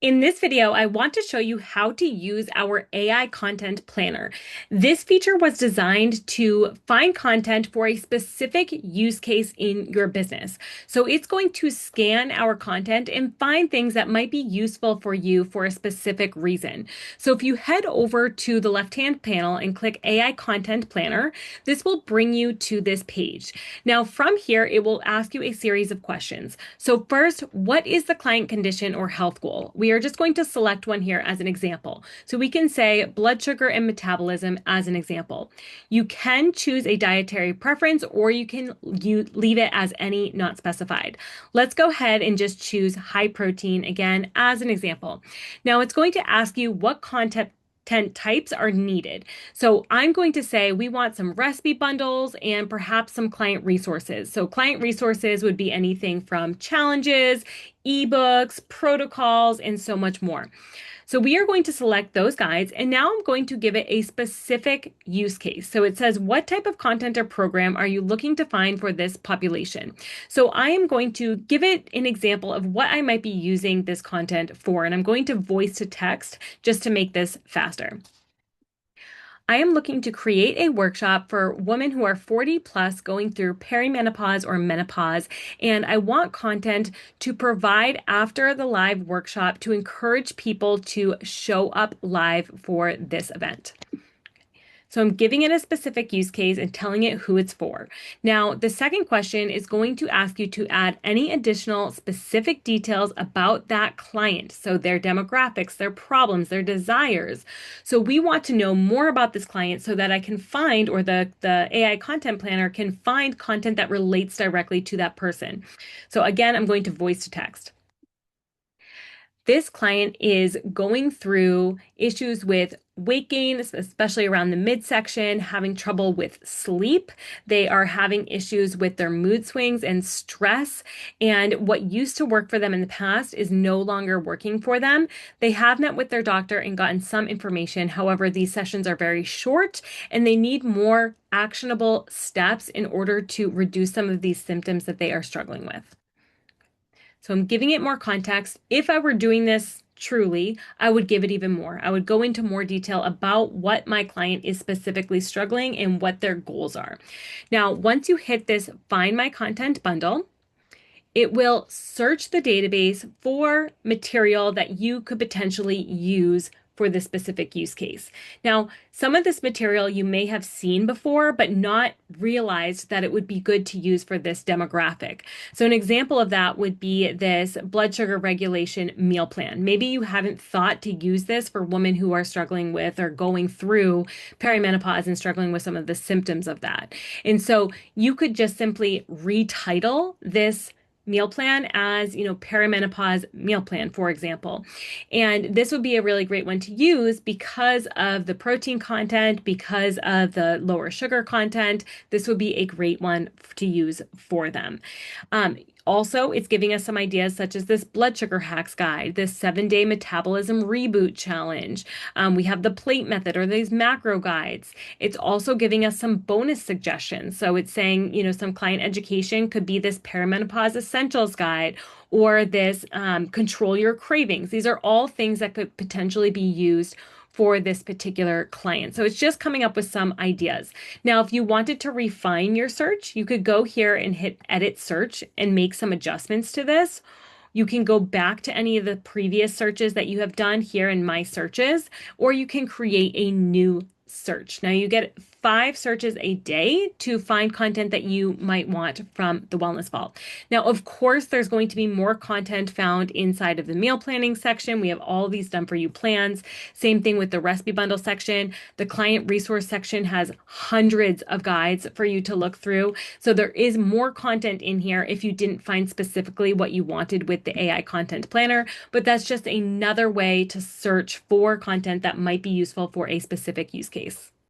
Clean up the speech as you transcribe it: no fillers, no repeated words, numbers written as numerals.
In this video, I want to show you how to use our AI content planner. This feature was designed to find content for a specific use case in your business. So it's going to scan our content and find things that might be useful for you for a specific reason. So if you head over to the left-hand panel and click AI content planner, this will bring you to this page. Now from here, it will ask you a series of questions. So first, what is the client condition or health goal? We are just going to select one here as an example. So we can say blood sugar and metabolism as an example. You can choose a dietary preference or you can leave it as any not specified. Let's go ahead and just choose high protein again as an example. Now it's going to ask you what content types are needed. So I'm going to say we want some recipe bundles and perhaps some client resources. So client resources would be anything from challenges, ebooks, protocols, and so much more. So we are going to select those guides, and now I'm going to give it a specific use case. So it says, what type of content or program are you looking to find for this population? So I am going to give it an example of what I might be using this content for, and I'm going to voice to text just to make this faster. I am looking to create a workshop for women who are 40 plus going through perimenopause or menopause, and I want content to provide after the live workshop to encourage people to show up live for this event. So I'm giving it a specific use case and telling it who it's for. Now, the second question is going to ask you to add any additional specific details about that client. So their demographics, their problems, their desires. So we want to know more about this client so that I can find, or the AI content planner can find content that relates directly to that person. So again, I'm going to voice to text. This client is going through issues with weight gain, especially around the midsection, having trouble with sleep. They are having issues with their mood swings and stress. And what used to work for them in the past is no longer working for them. They have met with their doctor and gotten some information. However, these sessions are very short and they need more actionable steps in order to reduce some of these symptoms that they are struggling with. So I'm giving it more context. If I were doing this truly, I would give it even more. I would go into more detail about what my client is specifically struggling and what their goals are. Now, once you hit this Find My Content bundle, it will search the database for material that you could potentially use for this specific use case. Now, some of this material you may have seen before, but not realized that it would be good to use for this demographic. So an example of that would be this blood sugar regulation meal plan. Maybe you haven't thought to use this for women who are struggling with or going through perimenopause and struggling with some of the symptoms of that. And so you could just simply retitle this meal plan as, perimenopause meal plan, for example. And this would be a really great one to use because of the protein content, because of the lower sugar content. This would be a great one to use for them. Also, it's giving us some ideas such as this blood sugar hacks guide, this 7-day metabolism reboot challenge. We have the plate method or these macro guides. It's also giving us some bonus suggestions. So it's saying, some client education could be this perimenopause essentials guide or this control your cravings. These are all things that could potentially be used for this particular client. So it's just coming up with some ideas. Now, if you wanted to refine your search, you could go here and hit edit search and make some adjustments to this. You can go back to any of the previous searches that you have done here in My Searches, or you can create a new search. Now you get 5 searches a day to find content that you might want from the Wellness Vault. Now, of course, there's going to be more content found inside of the meal planning section. We have all these done for you plans. Same thing with the recipe bundle section. The client resource section has hundreds of guides for you to look through. So there is more content in here if you didn't find specifically what you wanted with the AI content planner, but that's just another way to search for content that might be useful for a specific use case.